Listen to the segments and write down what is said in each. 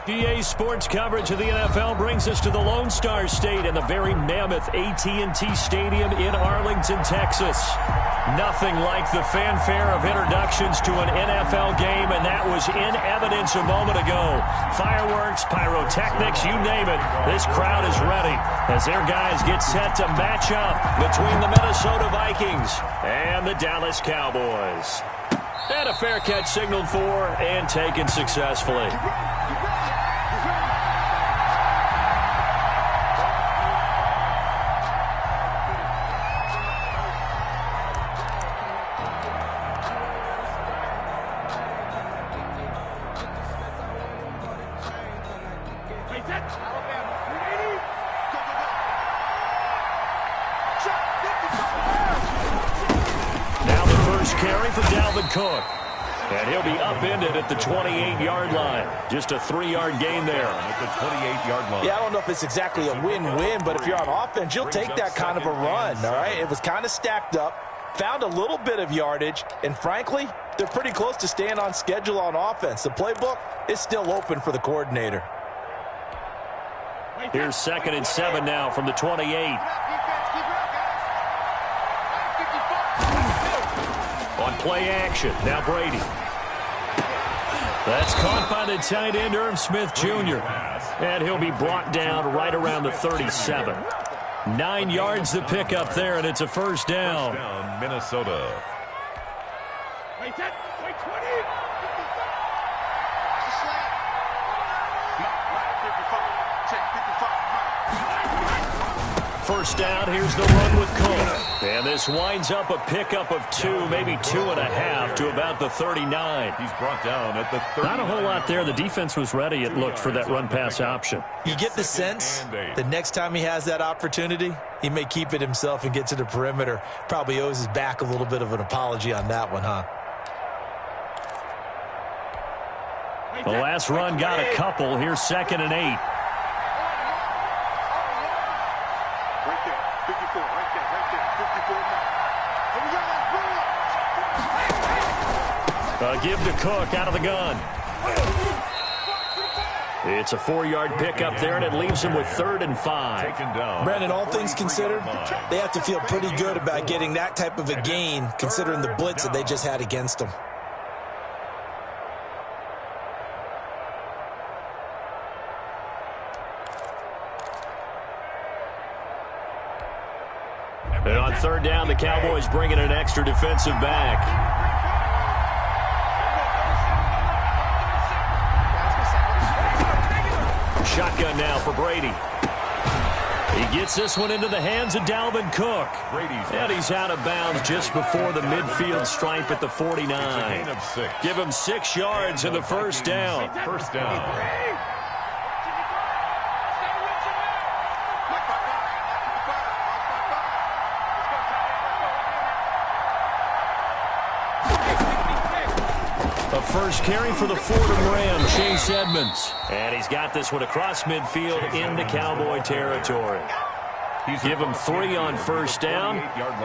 EA Sports coverage of the NFL brings us to the Lone Star State and the very mammoth AT&T Stadium in Arlington, Texas. Nothing like the fanfare of introductions to an NFL game, and that was in evidence a moment ago. Fireworks, pyrotechnics, you name it. This crowd is ready as their guys get set to match up between the Minnesota Vikings and the Dallas Cowboys. And a fair catch signaled for and taken successfully. Carry for Dalvin Cook. And he'll be upended at the 28-yard line. Just a 3-yard gain there. At the 28-yard line. Yeah, I don't know if it's exactly a win-win, but if you're on offense, you'll take that kind of a run, all right? It was kind of stacked up, found a little bit of yardage, and frankly, they're pretty close to staying on schedule on offense. The playbook is still open for the coordinator. Here's 2nd and 7 now from the 28. On play action, now Brady. That's caught by the tight end, Irv Smith Jr. And he'll be brought down right around the 37. 9 yards to pick up there, and it's a first down. Minnesota. First down, here's the run with Cook. And this winds up a pickup of 2, maybe 2.5 to about the 39. He's brought down at the 39. Not a whole lot there. The defense was ready, it looked, for that run-pass option. You get the sense the next time he has that opportunity, he may keep it himself and get to the perimeter. Probably owes his back a little bit of an apology on that one, huh? The last run got a couple. Here's 2nd and 8. Give to Cook out of the gun. It's a 4-yard pickup there, and it leaves him with 3rd and 5. Brandon, all things considered, they have to feel pretty good about getting that type of a gain, considering the blitz that they just had against them. And on 3rd down, the Cowboys bring in an extra defensive back. Shotgun now for Brady. He gets this one into the hands of Dalvin Cook. And he's out of bounds just before the midfield stripe at the 49. Give him 6 yards in the first down. First down. First carry for the Fordham Ram, Chase Edmonds. And he's got this one across midfield into Cowboy territory. Give him 3 on first down.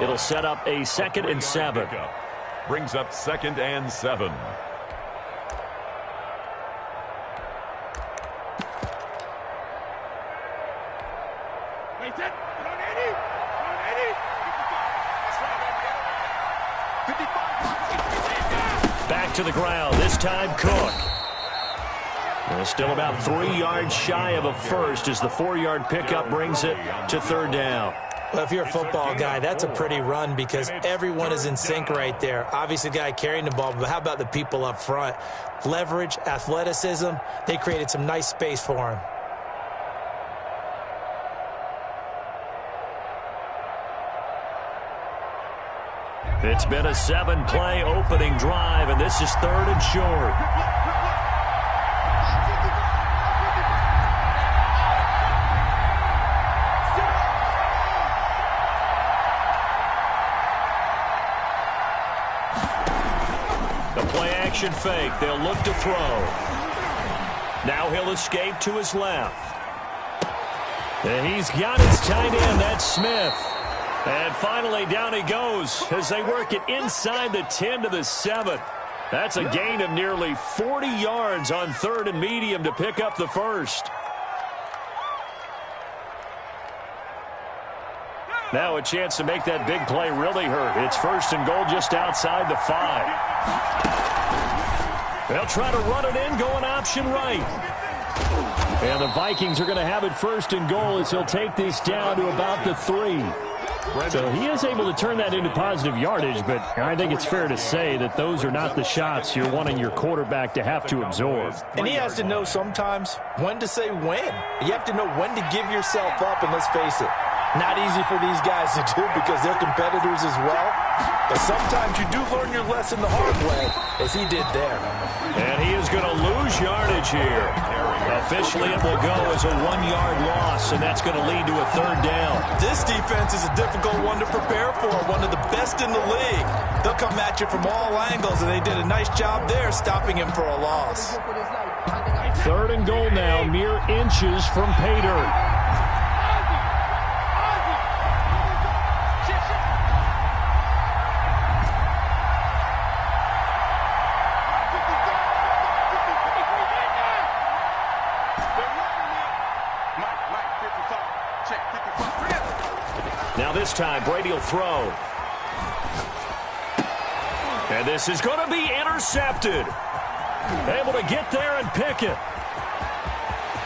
It'll set up a 2nd and 7. Brings up 2nd and 7. Back to the ground, this time Cook. And still about 3 yards shy of a first as the 4-yard pickup brings it to 3rd down. Well, if you're a football guy, that's a pretty run because everyone is in sync right there. Obviously, the guy carrying the ball, but how about the people up front? Leverage, athleticism, they created some nice space for him. It's been a 7-play opening drive, and this is 3rd and short. The play-action fake. They'll look to throw. Now he'll escape to his left. And he's got his tight end. That's Smith. And finally, down he goes as they work it inside the 10 to the 7. That's a gain of nearly 40 yards on 3rd and medium to pick up the first. Now a chance to make that big play really hurt. It's 1st and goal just outside the 5. They'll try to run it in, going option right. And the Vikings are going to have it 1st and goal as he'll take this down to about the 3. So he is able to turn that into positive yardage, but I think it's fair to say that those are not the shots you're wanting your quarterback to have to absorb. And he has to know sometimes when to say when. You have to know when to give yourself up, and let's face it, not easy for these guys to do because they're competitors as well. But sometimes you do learn your lesson the hard way, as he did there. And he is going to lose yardage here. Officially, it will go as a 1-yard loss, and that's going to lead to a 3rd down. This defense is a difficult one to prepare for, one of the best in the league. They'll come at you from all angles, and they did a nice job there stopping him for a loss. 3rd and goal now, mere inches from pay dirt. Now this time, Brady will throw. And this is going to be intercepted. Able to get there and pick it.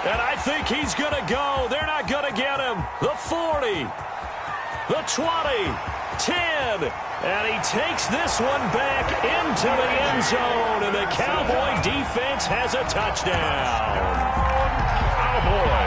And I think he's going to go. They're not going to get him. The 40. The 20. 10. And he takes this one back into the end zone. And the Cowboy defense has a touchdown. Cowboy.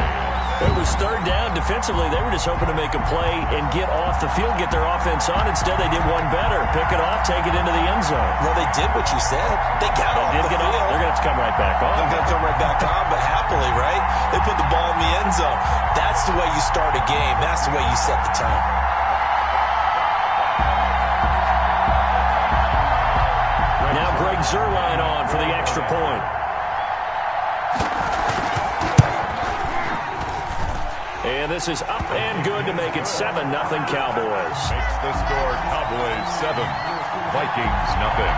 It was 3rd down. Defensively, they were just hoping to make a play and get off the field, get their offense on. Instead, they did one better. Pick it off, take it into the end zone. Well, they did what you said. They got off the field. They're going to have to come right back on. They're going to come right back on, but happily, right? They put the ball in the end zone. That's the way you start a game. That's the way you set the tone. Now Greg Zuerlein on for the extra point. And this is up and good to make it 7-0 Cowboys. Makes the score Cowboys 7, Vikings nothing.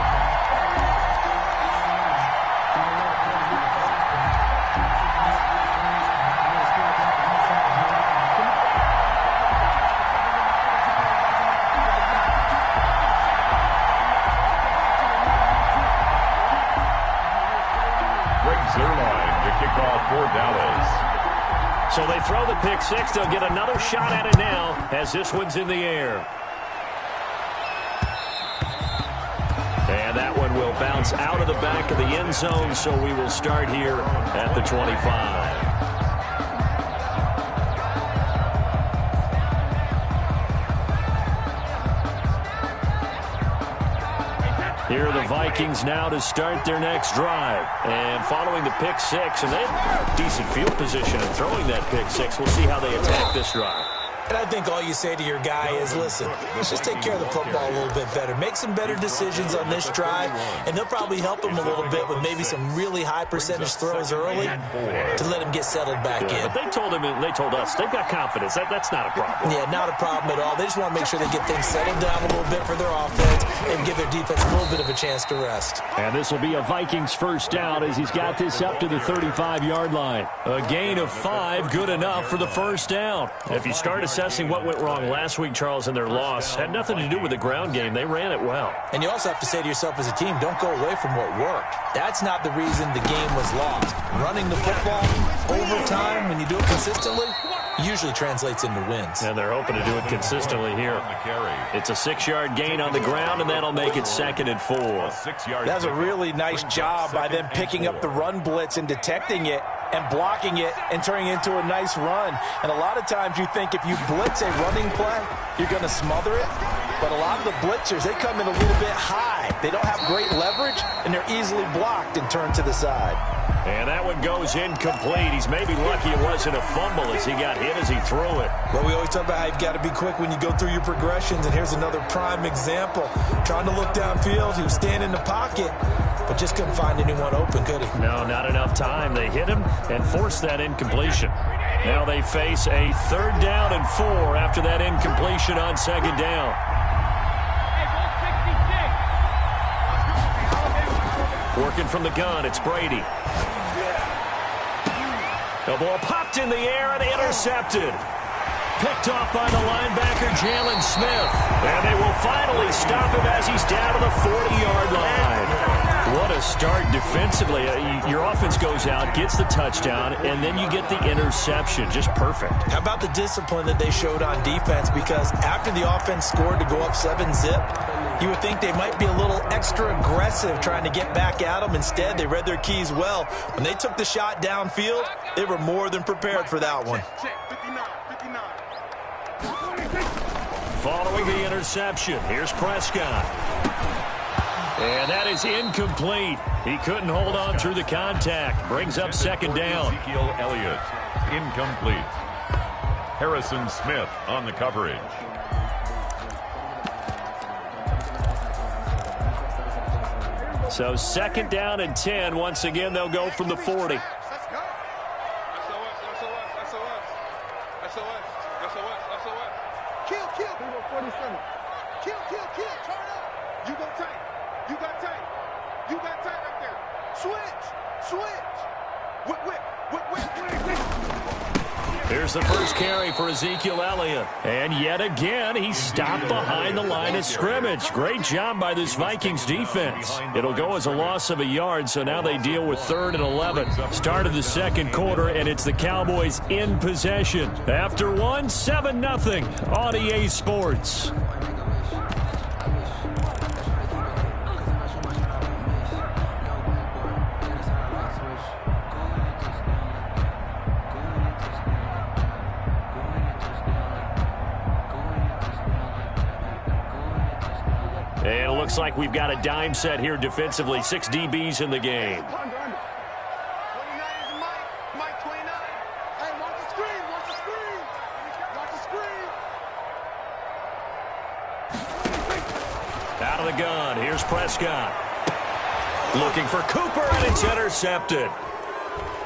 Greg Zuerlein to kick off for Dallas. So they throw the pick 6. They'll get another shot at it now as this one's in the air. And that one will bounce out of the back of the end zone, so we will start here at the 25. Here are the Vikings now to start their next drive. And following the pick 6, and they have decent field position in throwing that pick 6. We'll see how they attack this drive. And I think all you say to your guy is, listen, let's just take care of the football a little bit better. Make some better decisions on this drive, and they'll probably help him a little bit with maybe some really high percentage throws early to let him get settled back in. But they told him, and they told us, they've got confidence. That's not a problem. Yeah, not a problem at all. They just want to make sure they get things settled down a little bit for their offense and give their defense a little bit of a chance to rest. And this will be a Vikings 1st down as he's got this up to the 35-yard line. A gain of 5, good enough for the 1st down. If you start assessing what went wrong last week, Charles, in their loss, had nothing to do with the ground game. They ran it well. And you also have to say to yourself as a team, don't go away from what worked. That's not the reason the game was lost. Running the football over time, when you do it consistently, usually translates into wins. And they're hoping to do it consistently here. It's a 6-yard gain on the ground, and that'll make it 2nd and 4. That's a really nice job by them picking up the run blitz and detecting it and blocking it and turning it into a nice run. And a lot of times you think if you blitz a running play, you're going to smother it. But a lot of the blitzers, they come in a little bit high. They don't have great leverage, and they're easily blocked and turned to the side. And that one goes incomplete. He's maybe lucky it wasn't a fumble as he got hit as he threw it. Well, we always talk about how you've got to be quick when you go through your progressions, and here's another prime example. Trying to look downfield, he was standing in the pocket, but just couldn't find anyone open, could he? No, not enough time. They hit him and forced that incompletion. Now they face a 3rd down and 4 after that incompletion on 2nd down. Working from the gun, it's Brady. The ball popped in the air and intercepted. Picked off by the linebacker, Jalen Smith. And they will finally stop him as he's down to the 40-yard line. What a start defensively. Your offense goes out, gets the touchdown, and then you get the interception. Just perfect. How about the discipline that they showed on defense? Because after the offense scored to go up 7-zip, you would think they might be a little extra aggressive trying to get back at them. Instead, they read their keys well. When they took the shot downfield, they were more than prepared for that one. Following the interception, here's Prescott. And that is incomplete. He couldn't hold on through the contact. Brings up second down. Ezekiel Elliott, incomplete. Harrison Smith on the coverage. So second down and 10. Once again, they'll go from the 40. Here's the first carry for Ezekiel Elliott. And yet again, he's stopped behind the line of scrimmage. Great job by this Vikings defense. It'll go as a loss of a yard, so now they deal with 3rd and 11. Start of the second quarter, and it's the Cowboys in possession. After one, 7-0 on EA Sports. And it looks like we've got a dime set here defensively. 6 DBs in the game. Out of the gun, here's Prescott. Looking for Cooper, and it's intercepted.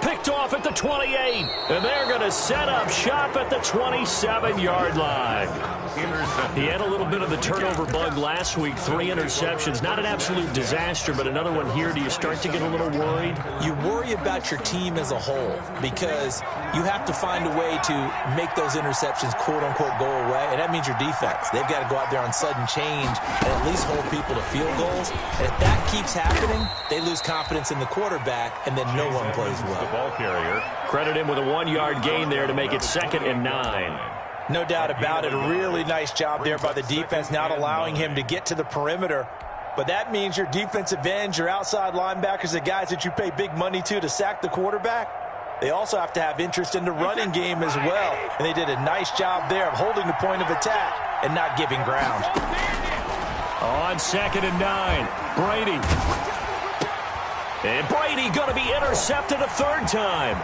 Picked off at the 28, and they're going to set up shop at the 27-yard line. He had a little bit of the turnover bug last week, 3 interceptions. Not an absolute disaster, but another one here. Do you start to get a little worried? You worry about your team as a whole because you have to find a way to make those interceptions, quote-unquote, go away, and that means your defense. They've got to go out there on sudden change and at least hold people to field goals. And if that keeps happening, they lose confidence in the quarterback, and then no one plays well. The ball carrier. Credit him with a 1-yard gain there to make it 2nd and 9. No doubt about it. A really nice job there by the defense, not allowing him to get to the perimeter. But that means your defensive ends, your outside linebackers, the guys that you pay big money to sack the quarterback, they also have to have interest in the running game as well. And they did a nice job there of holding the point of attack and not giving ground. On 2nd and 9, Brady. And Brady going to be intercepted a 3rd time.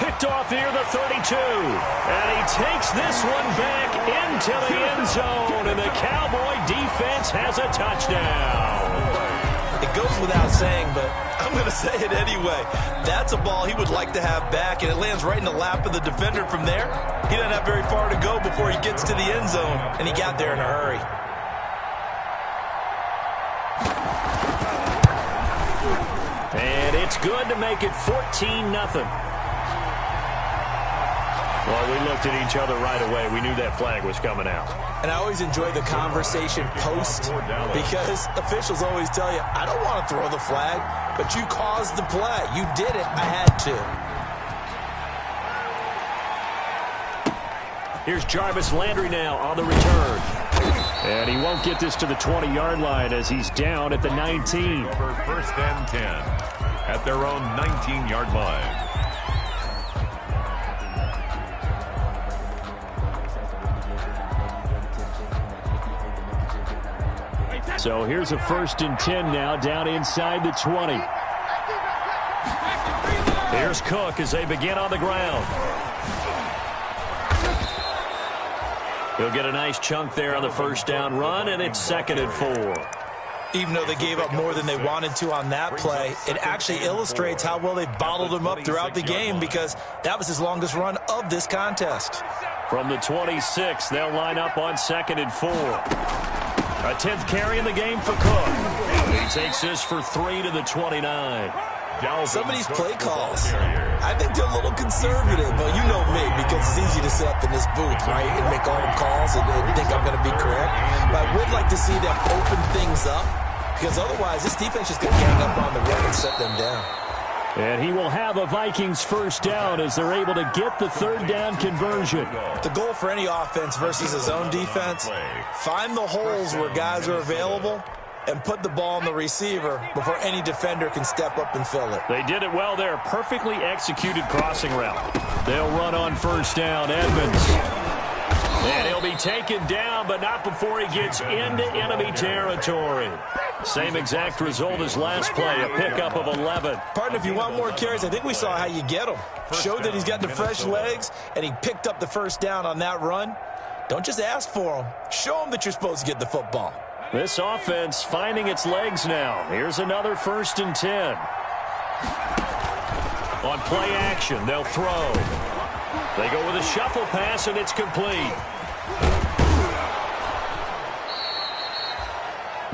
Picked off near the 32. And he takes this one back into the end zone. And the Cowboy defense has a touchdown. It goes without saying, but I'm going to say it anyway. That's a ball he would like to have back, and it lands right in the lap of the defender from there. He doesn't have very far to go before he gets to the end zone, and he got there in a hurry. And it's good to make it 14-0. Well, we looked at each other right away. We knew that flag was coming out. And I always enjoy the conversation post because officials always tell you, I don't want to throw the flag, but you caused the play. You did it. I had to. Here's Jarvis Landry now on the return. And he won't get this to the 20-yard line as he's down at the 19. For 1st and 10 at their own 19-yard line. So here's a 1st and 10 now down inside the 20. Here's Cook as they begin on the ground. He'll get a nice chunk there on the 1st down run, and it's 2nd and 4. Even though they gave up more than they wanted to on that play, it actually illustrates how well they've bottled him up throughout the game because that was his longest run of this contest. From the 26, they'll line up on 2nd and 4. A 10th carry in the game for Cook. He takes this for 3 to the 29. Some of these play calls, I think they're a little conservative, but you know me, because it's easy to sit up in this booth, right, and make all the calls and think I'm going to be correct. But I would like to see them open things up, because otherwise this defense is going to gang up on the run and set them down. And he will have a Vikings first down as they're able to get the third down conversion. The goal for any offense versus his own defense, find the holes where guys are available and put the ball on the receiver before any defender can step up and fill it. They did it well there. Perfectly executed crossing route. They'll run on first down. Edmonds. And he'll be taken down, but not before he gets into enemy territory. Same exact result as last play, a pickup of 11. Partner, if you want more carries, I think we saw how you get them. Showed that he's got the fresh legs, and he picked up the first down on that run. Don't just ask for them. Show them that you're supposed to get the football. This offense finding its legs now. Here's another 1st and 10. On play action, they'll throw. They go with a shuffle pass, and it's complete.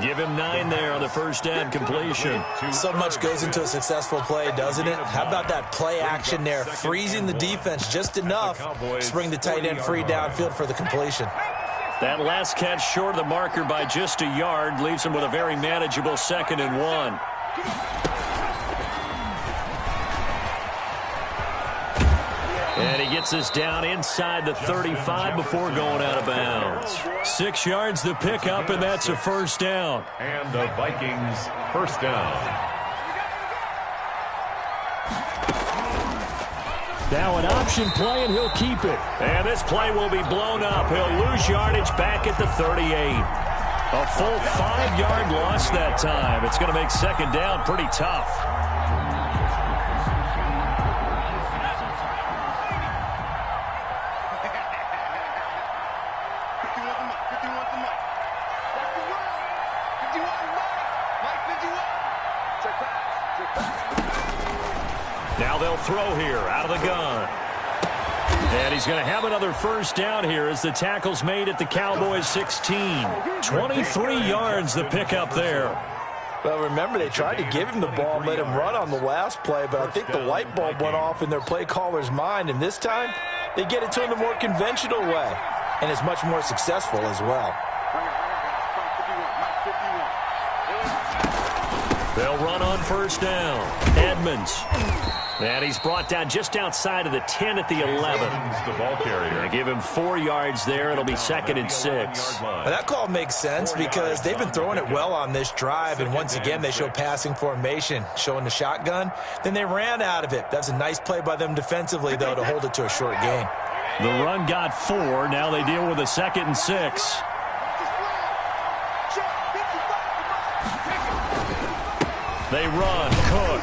Give him 9 there on the first down completion. So much goes into a successful play, doesn't it? How about that play action there, freezing the defense just enough to bring the tight end free downfield for the completion. That last catch short of the marker by just a yard leaves him with a very manageable 2nd and 1. And he gets us down inside the 35 before going out of bounds. 6 yards the pickup, and that's a first down. And the Vikings first down. Now an option play, and he'll keep it. And this play will be blown up. He'll lose yardage back at the 38. A full 5-yard loss that time. It's going to make second down pretty tough. Now they'll throw here out of the gun. And he's going to have another first down here as the tackle's made at the Cowboys 16. 23 yards the pickup there. Well, remember, they tried to give him the ball and let him run on the last play, but I think the light bulb went off in their play caller's mind, and this time they get it to him the more conventional way, and it's much more successful as well. They'll run on first down. Edmonds. And he's brought down just outside of the 10 at the 11. The ball carrier. They give him 4 yards there. It'll be 2nd and 6. Well, that call makes sense because they've been throwing it well on this drive, and once again they show passing formation, showing the shotgun. Then they ran out of it. That's a nice play by them defensively, though, to hold it to a short gain. The run got 4. Now they deal with a 2nd and 6. They run. Cook.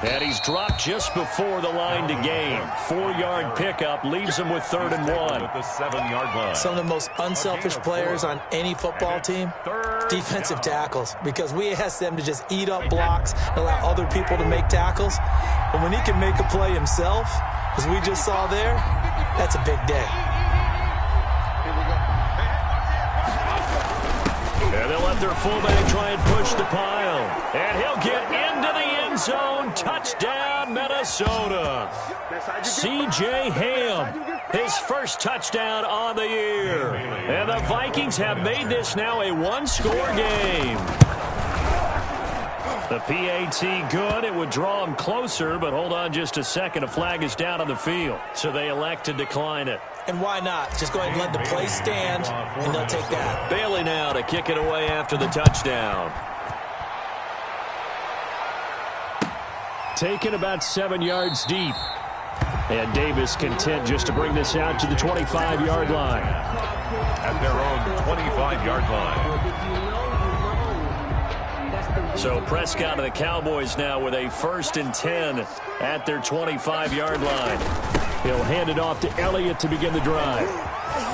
And he's dropped just before the line to gain. 4-yard pickup leaves him with 3rd and 1. At the 7-yard line. Some of the most unselfish players on any football team, defensive tackles, because we ask them to just eat up blocks and allow other people to make tackles. But when he can make a play himself, as we just saw there, that's a big day. And they'll let their fullback try and push the pile. And he'll get into the end zone. Touchdown, Minnesota. C.J. Ham, his first touchdown on the year. And the Vikings have made this now a 1-score game. The PAT good. It would draw them closer, but hold on just a second. A flag is down on the field, so they elect to decline it. And why not? Just go ahead and let the play stand, and they'll take that. Bailey now to kick it away after the touchdown. Taken about 7 yards deep. And Davis content just to bring this out to the 25-yard line. At their own 25-yard line. So Prescott and the Cowboys now with a 1st and 10 at their 25-yard line. He'll hand it off to Elliott to begin the drive.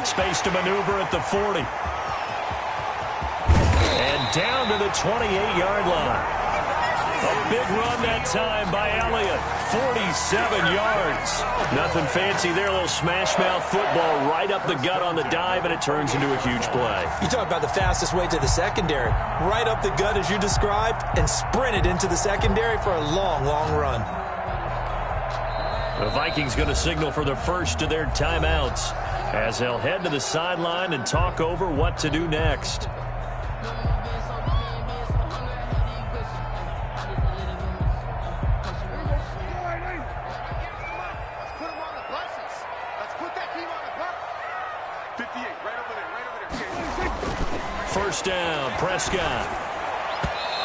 Space to maneuver at the 40. And down to the 28-yard line. A big run that time by Elliott. 47 yards. Nothing fancy there. A little smash mouth football right up the gut on the dive, and it turns into a huge play. You talk about the fastest way to the secondary. Right up the gut as you described and sprinted into the secondary for a long, long run. The Vikings going to signal for the first of their timeouts as they'll head to the sideline and talk over what to do next. First down, Prescott.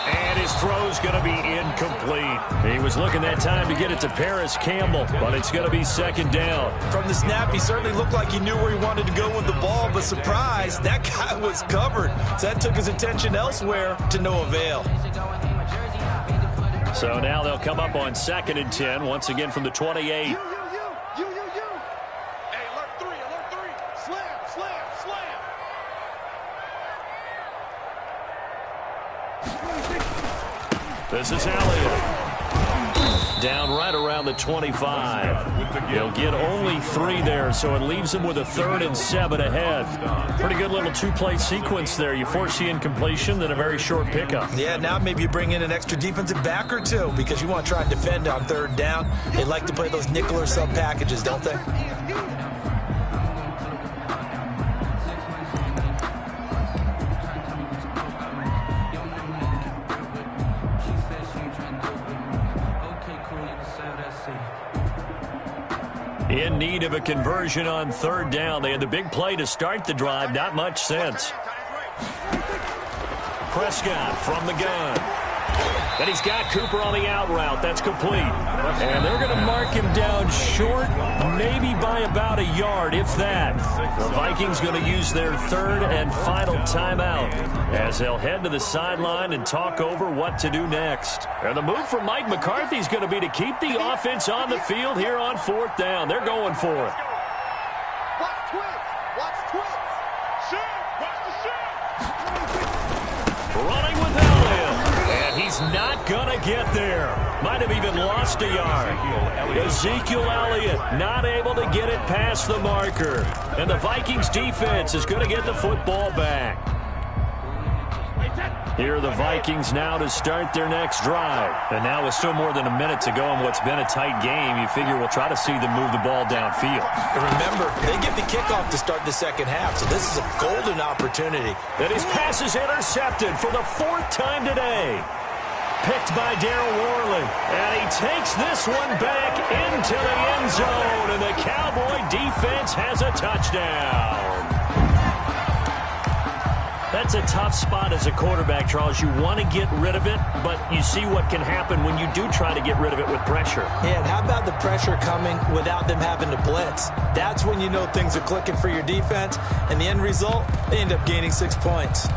And his throw's going to be incomplete. He was looking that time to get it to Paris Campbell, but it's going to be second down. From the snap, he certainly looked like he knew where he wanted to go with the ball, but surprise, that guy was covered. So that took his attention elsewhere to no avail. So now they'll come up on 2nd and 10, once again from the 28. This is Elliott. Down right around the 25. He'll get only 3 there, so it leaves him with a 3rd and 7 ahead. Pretty good little 2-play sequence there. You force the incompletion, then a very short pickup. Yeah, now maybe you bring in an extra defensive back or 2 because you want to try and defend on 3rd down. They like to play those nickel or sub packages, don't they? In need of a conversion on 3rd down. They had the big play to start the drive. Not much sense. Prescott from the gun. And he's got Cooper on the out route. That's complete. And they're going to mark him down short, maybe by about a yard, if that. The Vikings going to use their 3rd and final timeout as they'll head to the sideline and talk over what to do next. And the move from Mike McCarthy is going to be to keep the offense on the field here on 4th down. They're going for it. Watch twins. Watch twins. Shoot. Watch the shoot. Running with Elliott. And he's not going to get there. Might have even lost a yard. Ezekiel Elliott not able to get it past the marker. And the Vikings defense is going to get the football back. Here are the Vikings now to start their next drive. And now with still more than a minute to go in what's been a tight game, you figure we'll try to see them move the ball downfield. And remember, they get the kickoff to start the second half, so this is a golden opportunity. And his pass is intercepted for the 4th time today. Picked by Darryl Worley. And he takes this one back into the end zone. And the Cowboy defense has a touchdown. That's a tough spot as a quarterback, Charles. You want to get rid of it, but you see what can happen when you do try to get rid of it with pressure. Yeah, and how about the pressure coming without them having to blitz? That's when you know things are clicking for your defense. And the end result, they end up gaining 6 points.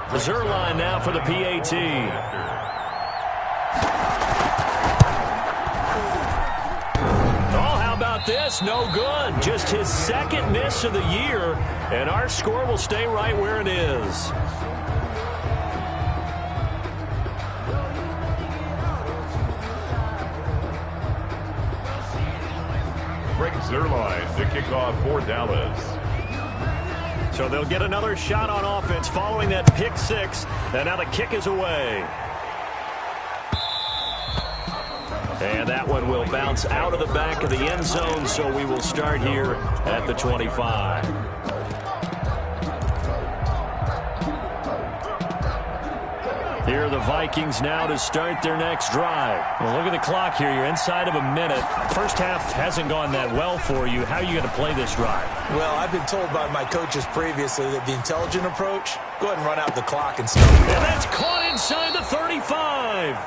Zerline now for the PAT. Oh, how about this? No good. Just his 2nd miss of the year, and our score will stay right where it is. Greg Zerline to kick off for Dallas. So they'll get another shot on offense following that pick 6, and now the kick is away. And that one will bounce out of the back of the end zone, so we will start here at the 25. Here are the Vikings now to start their next drive. Well, look at the clock here. You're inside of a minute. First half hasn't gone that well for you. How are you going to play this drive? Well, I've been told by my coaches previously that the intelligent approach, go ahead and run out the clock and start. And that's caught inside the 35.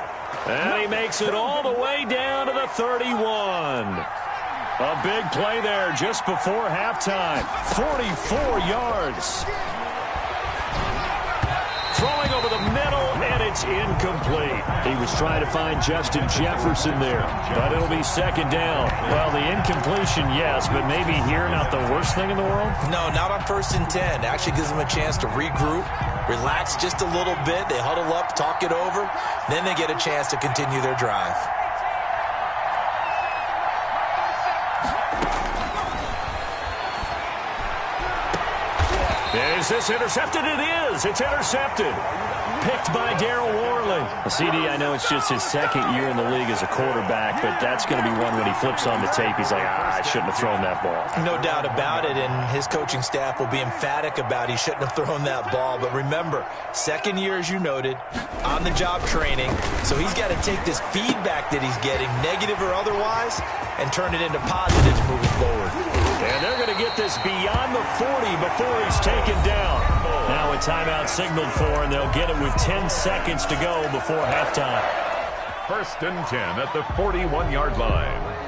And he makes it all the way down to the 31. A big play there just before halftime. 44 yards. Throwing over the middle, and it's incomplete. He was trying to find Justin Jefferson there, but it'll be 2nd down. Well, the incompletion, yes, but maybe here not the worst thing in the world? No, not on 1st and 10. Actually gives them a chance to regroup, relax just a little bit. They huddle up, talk it over. Then they get a chance to continue their drive. Is this intercepted? It is. It's intercepted. Picked by Darryl Worley. CD, I know it's just his second year in the league as a quarterback, but that's going to be one when he flips on the tape. He's like, I shouldn't have thrown that ball. No doubt about it, and his coaching staff will be emphatic about he shouldn't have thrown that ball. But remember, second year, as you noted, on-the-job training. So he's got to take this feedback that he's getting, negative or otherwise, and turn it into positives moving forward. And they're going to get this beyond the 40 before he's taken down. Now a timeout signaled for, and they'll get it with 10 seconds to go before halftime. 1st and 10 at the 41-yard line.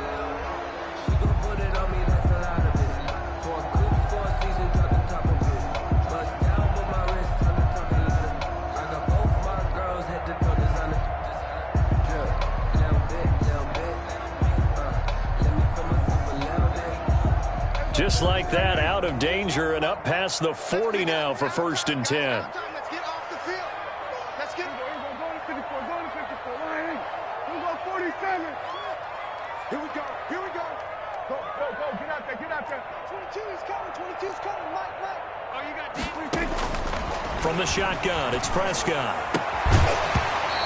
Just like that, out of danger and up past the 40 now for 1st and 10. Let's get off the field. Let's get go to 54. Go to 54. We go 47. Here we go. Here we go. Go. Get out there. Get out there. 22 is coming. 22 is coming. Mike. Oh, you got deep. From the shotgun, it's Prescott.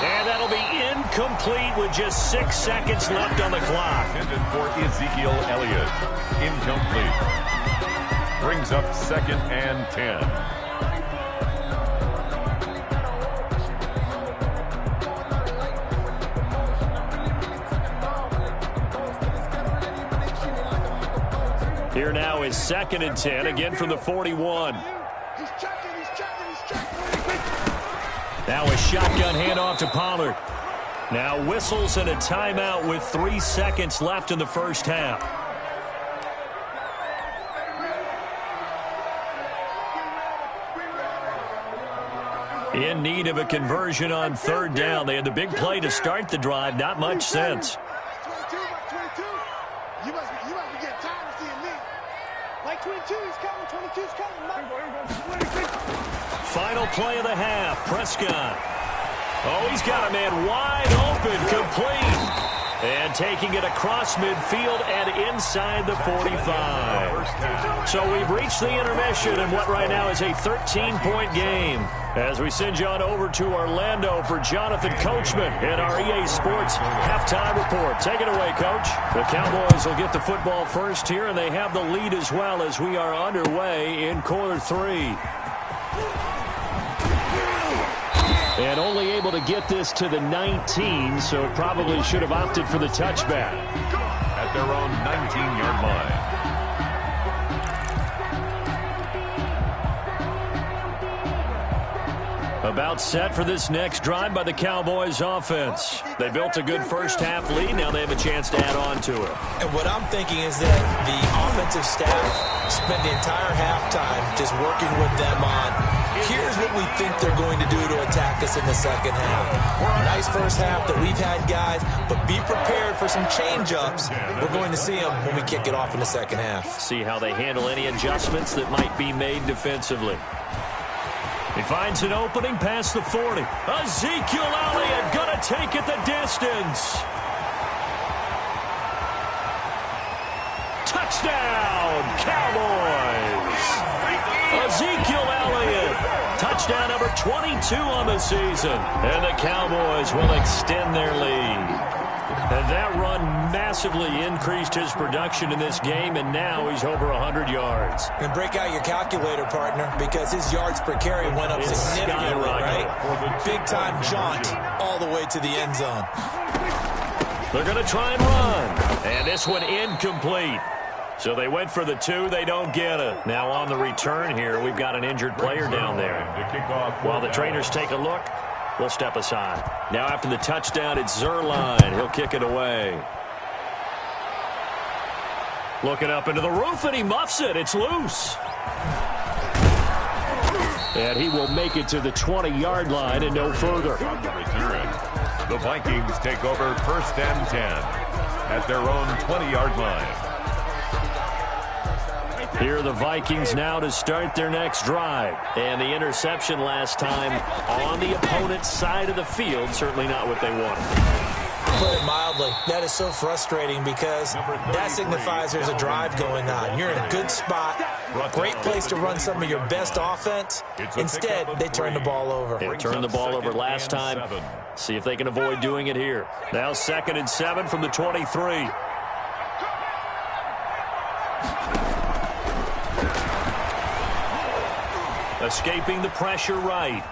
And that'll be incomplete with just 6 seconds left on the clock. Intended for Ezekiel Elliott. Incomplete. Brings up 2nd and 10. Here now is 2nd and 10, again from the 41. He's checking. Now a shotgun handoff to Pollard. Now whistles and a timeout with 3 seconds left in the first half. In need of a conversion on 3rd down. They had the big play to start the drive. Not much sense. 22. You must be getting tired of seeing me. Like 22 is coming. 22 is coming. Final play of the half. Prescott. Oh, he's got a man wide open, complete. And taking it across midfield and inside the 45. So we've reached the intermission in what right now is a 13-point game. As we send you on over to Orlando for Jonathan Coachman in our EA Sports halftime report. Take it away, Coach. The Cowboys will get the football first here, and they have the lead as well as we are underway in quarter 3. And only able to get this to the 19, so probably should have opted for the touchback. At their own 19-yard line. About set for this next drive by the Cowboys offense. They built a good first half lead. Now they have a chance to add on to it. And what I'm thinking is that the offensive staff spent the entire halftime just working with them on, here's what we think they're going to do to attack us in the second half. Nice first half that we've had, guys, but be prepared for some change-ups. We're going to see them when we kick it off in the second half. See how they handle any adjustments that might be made defensively. He finds an opening past the 40. Ezekiel Elliott going to take it the distance. Touchdown, Cowboys. Ezekiel Elliott, touchdown number 22 on the season. And the Cowboys will extend their lead. And that run massively increased his production in this game, and now he's over 100 yards. And break out your calculator, partner, because his yards per carry went up significantly, right? Big-time jaunt all the way to the end zone. They're going to try and run. And this one incomplete. So they went for the 2. They don't get it. Now on the return here, we've got an injured player down there. While the trainers take a look, we'll step aside. Now after the touchdown, it's Zerline. He'll kick it away. Looking up into the roof, and he muffs it. It's loose. And he will make it to the 20-yard line and no further. On the return, the Vikings take over 1st and 10 at their own 20-yard line. Here are the Vikings now to start their next drive. And the interception last time on the opponent's side of the field, certainly not what they wanted. Put it mildly, that is so frustrating because that signifies there's a drive going on. You're in a good spot, great place to run some of your best offense. Instead, they turn the ball over. They turned the ball over last time. See if they can avoid doing it here. Now 2nd and 7 from the 23. Escaping the pressure right.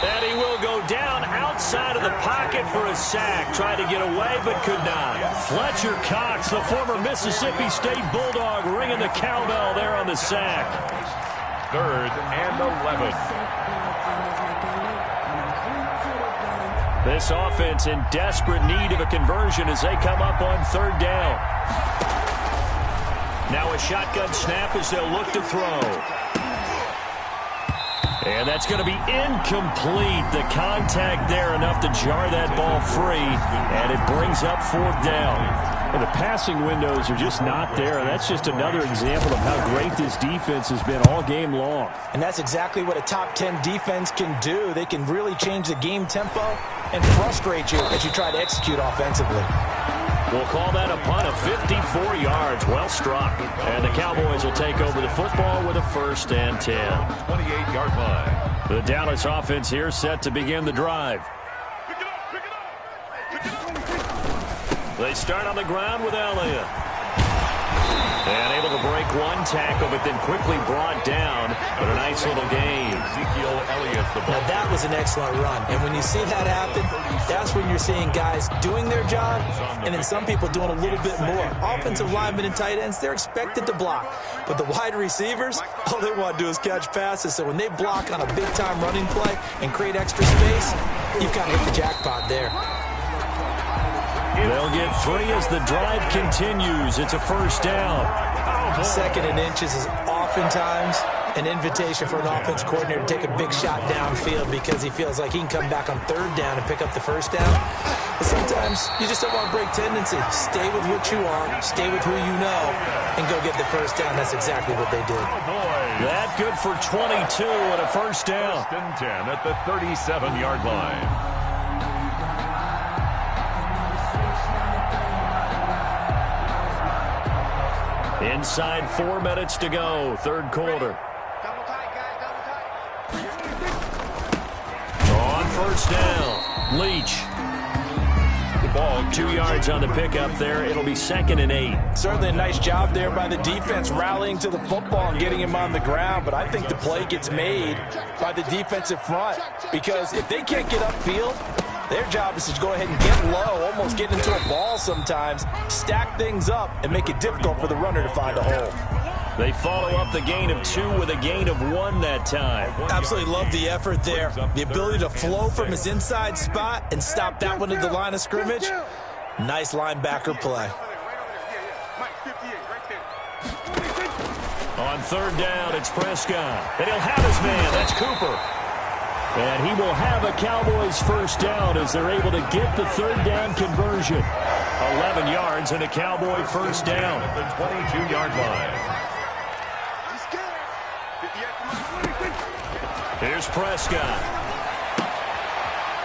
And he will go down outside of the pocket for a sack. Tried to get away, but could not. Fletcher Cox, the former Mississippi State Bulldog, ringing the cowbell there on the sack. 3rd and 11. This offense in desperate need of a conversion as they come up on 3rd down. Now a shotgun snap as they'll look to throw. And that's going to be incomplete. The contact there enough to jar that ball free, and it brings up 4th down. Well, the passing windows are just not there. That's just another example of how great this defense has been all game long. And that's exactly what a top 10 defense can do. They can really change the game tempo and frustrate you as you try to execute offensively. We'll call that a punt of 54 yards. Well struck. And the Cowboys will take over the football with a 1st and 10. 28-yard line. The Dallas offense here set to begin the drive. They start on the ground with Elliott. And able to break one tackle, but then quickly brought down. But a nice little gain. Now that was an excellent run. And when you see that happen, that's when you're seeing guys doing their job and then some people doing a little bit more. Offensive linemen and tight ends, they're expected to block. But the wide receivers, all they want to do is catch passes. So when they block on a big-time running play and create extra space, you've got to hit the jackpot there. They'll get 3 as the drive continues. It's a 1st down. 2nd and inches is oftentimes an invitation for an offense coordinator to take a big shot downfield because he feels like he can come back on 3rd down and pick up the 1st down. But sometimes you just don't want to break tendency. Stay with what you are, stay with who you know, and go get the 1st down. That's exactly what they did. That good for 22 and a 1st down. 1st and 10 at the 37-yard line. Inside 4 minutes to go, 3rd quarter. On 1st down, Leach. The ball 2 yards on the pickup there. It'll be 2nd and 8. Certainly a nice job there by the defense rallying to the football and getting him on the ground. But I think the play gets made by the defensive front because if they can't get upfield, their job is to go ahead and get low, almost get into a ball sometimes, stack things up, and make it difficult for the runner to find a hole. They follow up the gain of 2 with a gain of 1 that time. Absolutely love the effort there. The ability to flow from his inside spot and stop that one at the line of scrimmage. Nice linebacker play. On 3rd down, it's Prescott. And he'll have his man. That's Cooper. And he will have a Cowboys 1st down as they're able to get the 3rd down conversion. 11 yards and a Cowboy 1st down. At the 22-yard line. Here's Prescott.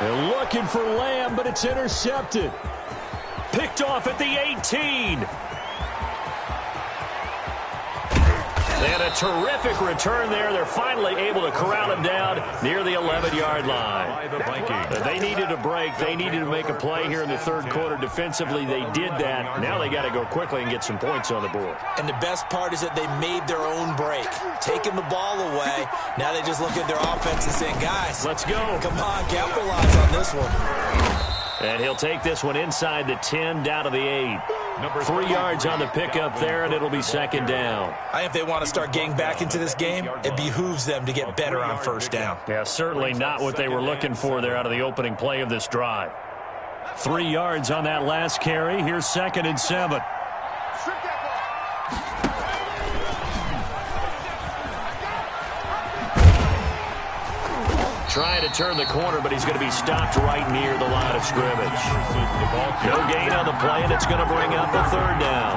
They're looking for Lamb, but it's intercepted. Picked off at the 18. They had a terrific return there. They're finally able to corral him down near the 11-yard line. They needed a break. They needed to make a play here in the 3rd quarter. Defensively, they did that. Now they got to go quickly and get some points on the board. And the best part is that they made their own break, taking the ball away. Now they just look at their offense and saying, guys, let's go. Come on, capitalize on this one. And he'll take this one inside the 10 down to the 8. 3 yards on the pickup there, and it'll be 2nd down. If they want to start getting back into this game, it behooves them to get better on 1st down. Yeah, certainly not what they were looking for there out of the opening play of this drive. 3 yards on that last carry. Here's 2nd and 7. Trying to turn the corner, but he's going to be stopped right near the line of scrimmage. No gain on the play, and it's going to bring up a 3rd down.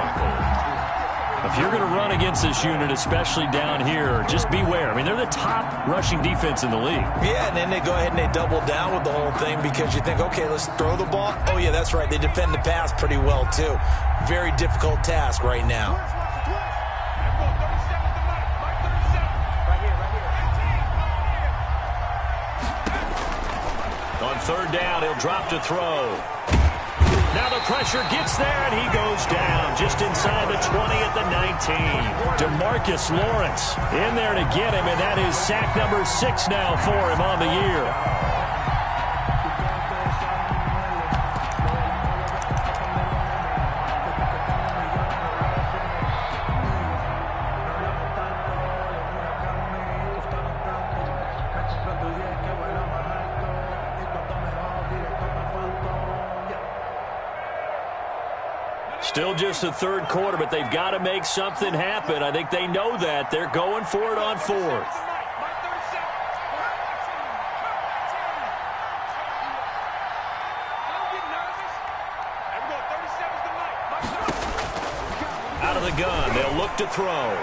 If you're going to run against this unit, especially down here, just beware. I mean, they're the top rushing defense in the league. Yeah, and then they go ahead and they double down with the whole thing because you think, okay, let's throw the ball. Oh, yeah, that's right. They defend the pass pretty well, too. Very difficult task right now. On third down, he'll drop to throw. Now the pressure gets there, and he goes down just inside the 20 at the 19. DeMarcus Lawrence in there to get him, and that is sack number 6 now for him on the year. Still just the third quarter, but they've got to make something happen. I think they know that. They're going for it on fourth. Out of the gun, they'll look to throw.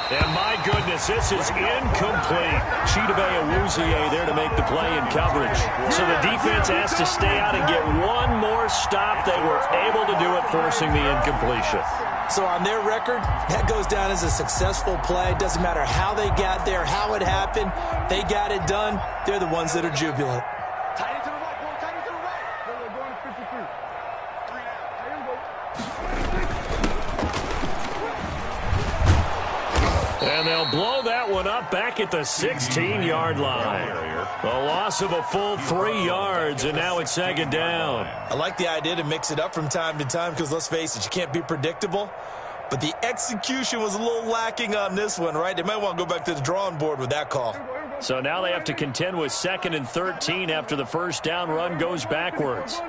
And my goodness, this is incomplete. Chidobe Awuzie there to make the play in coverage. So the defense has to stay out and get one more stop. They were able to do it, forcing the incompletion. So on their record, that goes down as a successful play. Doesn't matter how they got there, how it happened. They got it done. They're the ones that are jubilant. Tight into the right, go tight into the right. Go, going to 53. 3 out. Tight end, go. And they'll blow that one up back at the 16-yard line. The loss of a full 3 yards, and now it's second down. I like the idea to mix it up from time to time because, let's face it, you can't be predictable. But the execution was a little lacking on this one, right? They might want to go back to the drawing board with that call. So now they have to contend with 2nd and 13 after the first down run goes backwards.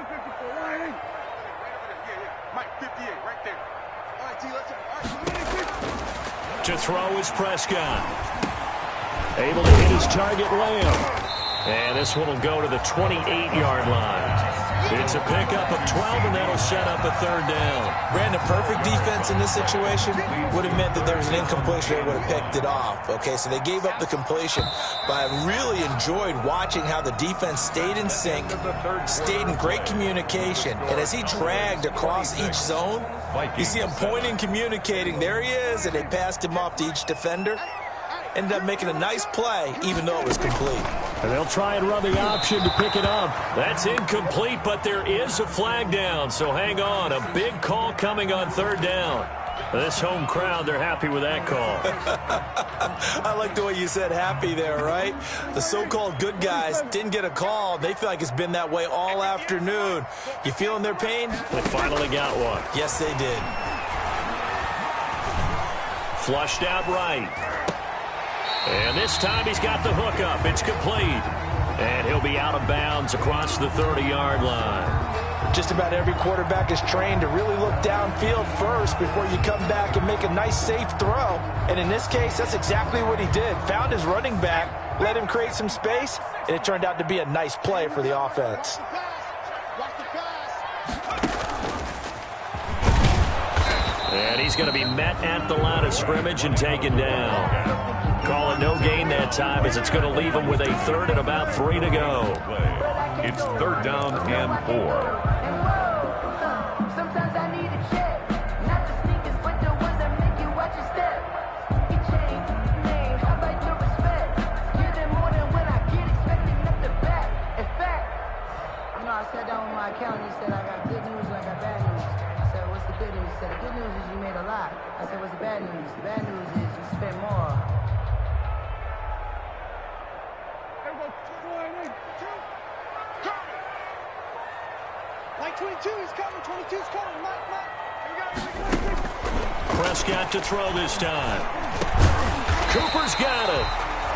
To throw is Prescott. Able to hit his target, Lamb. And this one will go to the 28-yard line. It's a pickup of 12, and that'll set up a third down. Brandon, perfect defense in this situation would have meant that there was an incompletion. They would have picked it off. Okay, so they gave up the completion. But I really enjoyed watching how the defense stayed in sync, stayed in great communication. And as he dragged across each zone, you see him pointing, communicating. There he is, and they passed him off to each defender. Ended up making a nice play, even though it was complete. And they'll try and run the option to pick it up. That's incomplete, but there is a flag down, so hang on. A big call coming on third down. This home crowd, they're happy with that call. I like the way you said happy there, right? The so-called good guys didn't get a call. They feel like it's been that way all afternoon. You feeling their pain? They finally got one. Yes, they did. Flushed out right. And this time he's got the hook up. It's complete. And he'll be out of bounds across the 30-yard line. Just about every quarterback is trained to really look downfield first before you come back and make a nice, safe throw. And in this case, that's exactly what he did. Found his running back, let him create some space, and it turned out to be a nice play for the offense. And he's going to be met at the line of scrimmage and taken down. Call it no gain that time as it's going to leave him with a third and about 3 to go. It's third down and 4. I sat down with my accountant. He said, I got good news and I got bad news. I said, what's the good news? He said, the good news is you made a lot. I said, what's the bad news? The bad news is you spent more. Like 22 is coming. 22 is coming. Mike. Prescott to throw this time. Cooper's got it.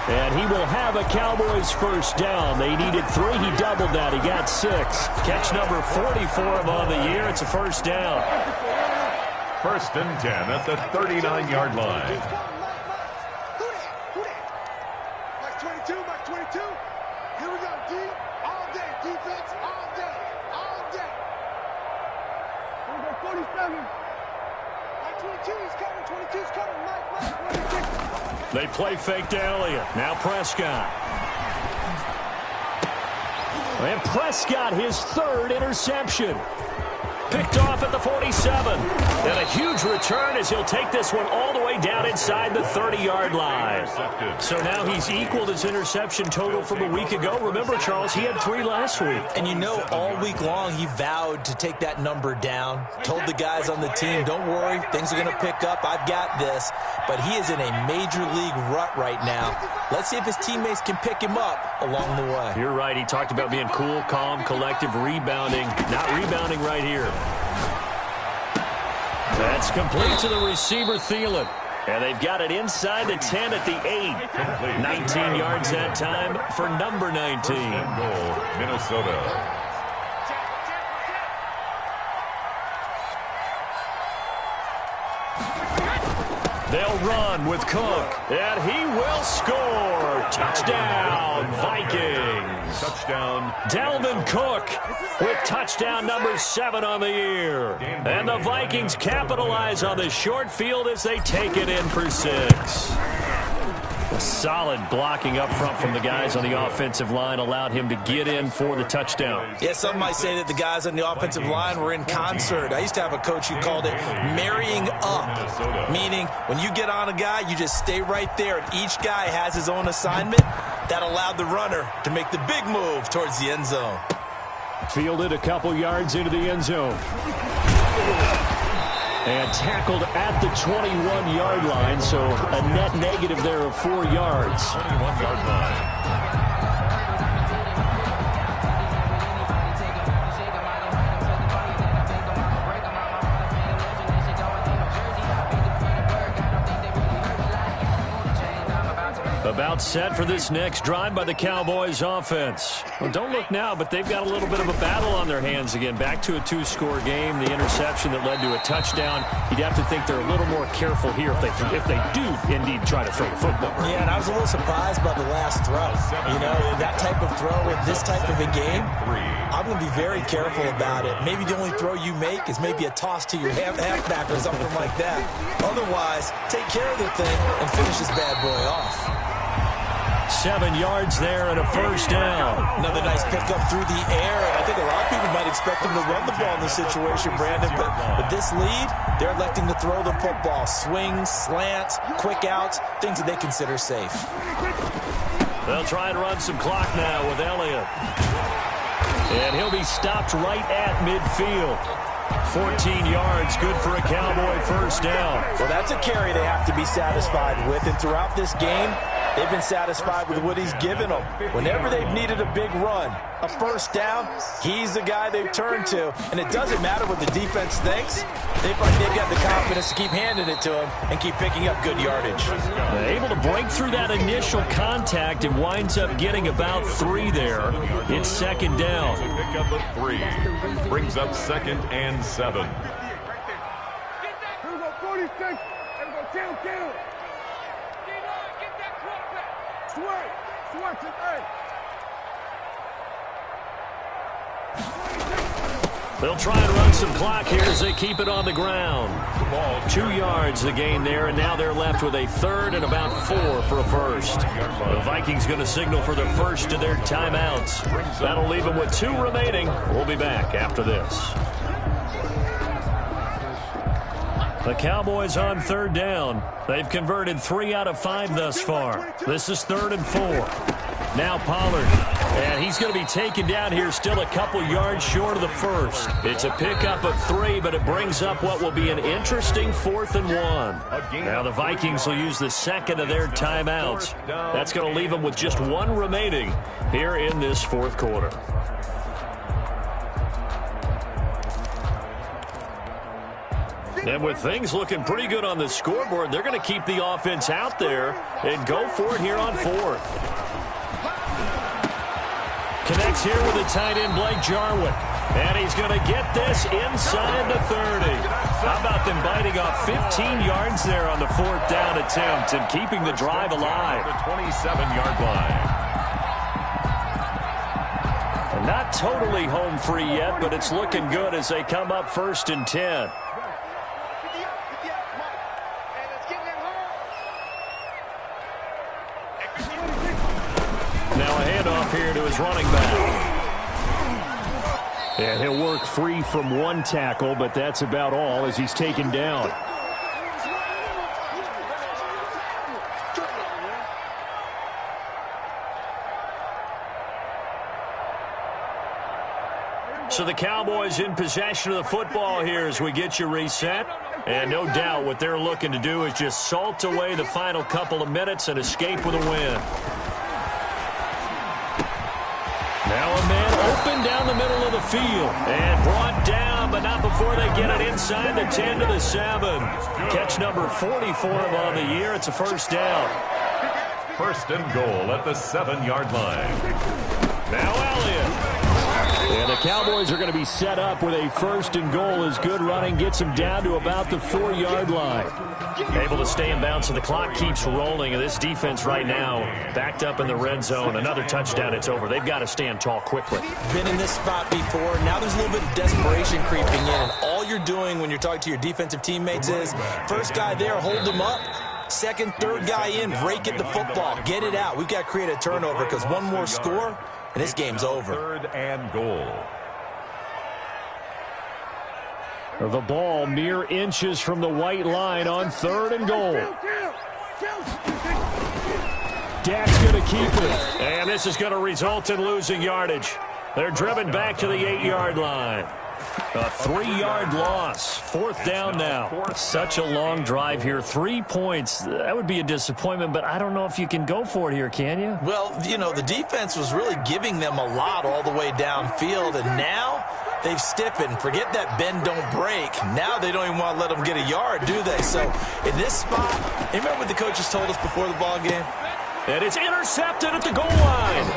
And he will have a Cowboys first down. They needed 3. He doubled that. He got 6. Catch number 44 of on the year. It's a first down. First and 10 at the 39-yard line. Mike 22. Here we go, D. All day. Defense, all day. Here we go, 47. Mike They play fake to Elliott. Now Prescott. And Prescott, his third interception. Picked off at the 47. And a huge return as he'll take this one all the way down inside the 30-yard line. So now he's equaled his interception total from a week ago. Remember, Charles, he had 3 last week. And you know, all week long he vowed to take that number down. Told the guys on the team, don't worry, things are going to pick up. I've got this. But he is in a major league rut right now. Let's see if his teammates can pick him up along the way. You're right. He talked about being cool, calm, collective, rebounding. Not rebounding right here. That's complete to the receiver, Thielen. And they've got it inside the 10 at the 8. 19 yards that time for number 19. Goal, Minnesota. They'll run with Cook, and he will score. Touchdown, Vikings. Touchdown. Dalvin Cook with touchdown number 7 on the year. And the Vikings capitalize on the short field as they take it in for 6. A solid blocking up front from the guys on the offensive line allowed him to get in for the touchdown. Yeah, some might say that the guys on the offensive line were in concert. I used to have a coach who called it marrying up, meaning when you get on a guy, you just stay right there, and each guy has his own assignment. That allowed the runner to make the big move towards the end zone. Fielded a couple yards into the end zone. And tackled at the 21-yard line, so a net negative there of 4 yards. 21-yard line. About set for this next drive by the Cowboys offense. Well, don't look now, but they've got a little bit of a battle on their hands again. Back to a 2-score game. The interception that led to a touchdown. You'd have to think they're a little more careful here if they do indeed try to throw the football. Yeah, and I was a little surprised by the last throw. You know, that type of throw in this type of a game, I'm going to be very careful about it. Maybe the only throw you make is maybe a toss to your halfback or something like that. Otherwise, take care of the thing and finish this bad boy off. 7 yards there and a first down. Another nice pickup through the air. And I think a lot of people might expect them to run the ball in this situation, Brandon. But with this lead, they're electing to throw the football. Swings, slants, quick outs, things that they consider safe. They'll try and run some clock now with Elliott. And he'll be stopped right at midfield. 14 yards, good for a Cowboy first down. Well, that's a carry they have to be satisfied with. And throughout this game, they've been satisfied with what he's given them. Whenever they've needed a big run, a first down, he's the guy they've turned to. And it doesn't matter what the defense thinks. They've got the confidence to keep handing it to him and keep picking up good yardage. They're able to break through that initial contact and winds up getting about 3 there. It's second down. Pick up a 3. Brings up 2nd and 7. Here we go, 46. Here we go, kill. Switch it, hey. They'll try and run some clock here as they keep it on the ground. 2 yards the gain there, and now they're left with a 3rd and about 4 for a first. The Vikings going to signal for the first of their timeouts. That'll leave them with 2 remaining. We'll be back after this. The Cowboys on 3rd down. They've converted 3 out of 5 thus far. This is 3rd and 4. Now Pollard. And he's going to be taken down here still a couple yards short of the first. It's a pickup of 3, but it brings up what will be an interesting 4th and 1. Now the Vikings will use the second of their timeouts. That's going to leave them with just 1 remaining here in this 4th quarter. And with things looking pretty good on the scoreboard, they're going to keep the offense out there and go for it here on 4th. Connects here with the tight end, Blake Jarwin. And he's going to get this inside the 30. How about them biting off 15 yards there on the 4th down attempt and keeping the drive alive? The 27-yard line. Not totally home free yet, but it's looking good as they come up 1st and 10. Now a handoff here to his running back. And he'll work free from one tackle, but that's about all as he's taken down. So the Cowboys in possession of the football here as we get you reset. And no doubt what they're looking to do is just salt away the final couple of minutes and escape with a win. Now a man open down the middle of the field and brought down, but not before they get it inside the 10 to the 7. Catch number 40 for him on the year. It's a first down. First and goal at the 7-yard line. Now Elliott. And the Cowboys are going to be set up with a first and goal as good running gets them down to about the 4-yard line. Able to stay in bounds, and the clock keeps rolling. And this defense right now backed up in the red zone. Another touchdown, it's over. They've got to stand tall quickly. Been in this spot before. Now there's a little bit of desperation creeping in. And all you're doing when you're talking to your defensive teammates is first guy there, hold him up. Second, third guy in, break it the football. Get it out. We've got to create a turnover because one more score, and this game's over. Third and goal. The ball mere inches from the white line on third and goal. Dak's going to keep it. And this is going to result in losing yardage. They're driven back to the 8-yard line. A 3-yard loss. Fourth down now. Such a long drive here. 3 points. That would be a disappointment, but I don't know if you can go for it here, can you? Well, you know, the defense was really giving them a lot all the way downfield, and now they've stiffened. Forget that bend, don't break. Now they don't even want to let them get a yard, do they? So in this spot, you remember what the coaches told us before the ball game? And it's intercepted at the goal line.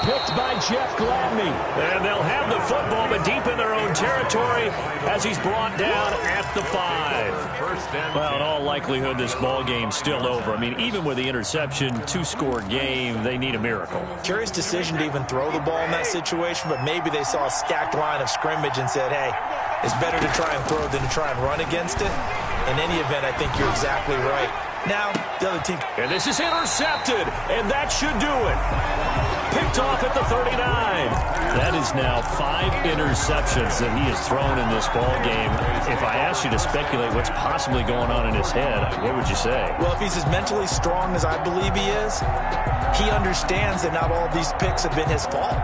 Picked by Jeff Gladney. And they'll have the football, but deep in their own territory as he's brought down at the 5. Well, in all likelihood, this ball game's still over. I mean, even with the interception, 2-score game, they need a miracle. Curious decision to even throw the ball in that situation, but maybe they saw a stacked line of scrimmage and said, hey, it's better to try and throw than to try and run against it. In any event, I think you're exactly right. Now, the other team. And this is intercepted, and that should do it. Picked off at the 39. That is now 5 interceptions that he has thrown in this ball game. If I asked you to speculate what's possibly going on in his head, what would you say? Well, if he's as mentally strong as I believe he is, he understands that not all of these picks have been his fault.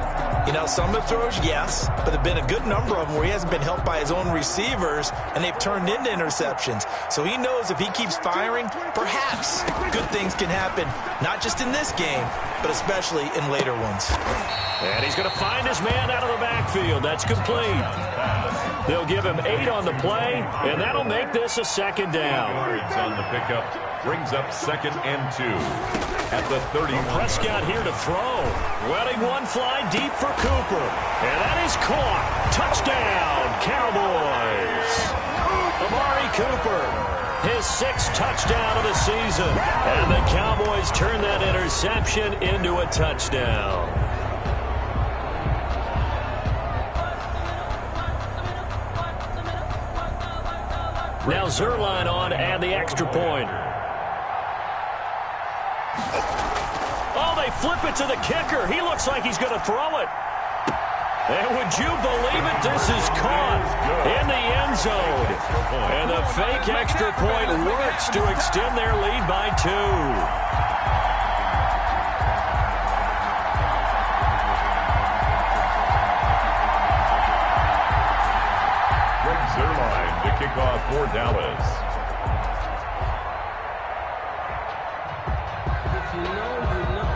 You know, some of the throws, yes, but there have been a good number of them where he hasn't been helped by his own receivers, and they've turned into interceptions. So he knows if he keeps firing, perhaps good things can happen, not just in this game, but especially in later ones. And he's going to find his man out of the backfield. That's complete. They'll give him 8 on the play, and that'll make this a second down. Yards on the pickup brings up 2nd and 2 at the 30. Prescott here to throw. Letting one fly deep for Cooper. And that is caught. Touchdown, Cowboys. Amari Cooper, his 6th touchdown of the season. And the Cowboys turn that interception into a touchdown. Now Zerline on to add the extra point. Oh, they flip it to the kicker. He looks like he's going to throw it. And would you believe it? This is caught in the end zone. And the fake extra point works to extend their lead by 2. Kickoff for Dallas.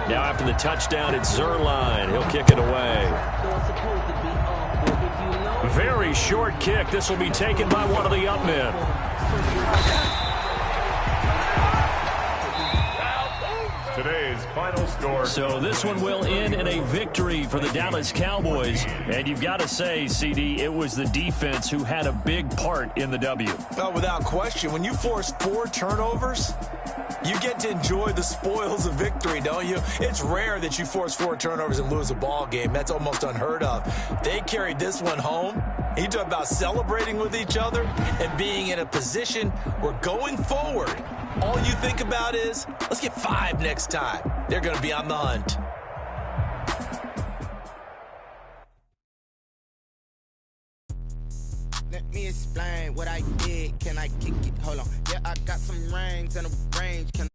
Now after the touchdown, it's Zerline. He'll kick it away. Very short kick. This will be taken by one of the up men. Today's final score. So this one will end in a victory for the Dallas Cowboys. And you've got to say, CD, it was the defense who had a big part in the W. Well, without question, when you force 4 turnovers, you get to enjoy the spoils of victory, don't you? It's rare that you force 4 turnovers and lose a ball game. That's almost unheard of. They carried this one home. You talk about celebrating with each other and being in a position where going forward, all you think about is, let's get 5 next time. They're going to be on the hunt. explain what I did. Can I kick it? Hold on. Yeah, I got some rings and a range. Can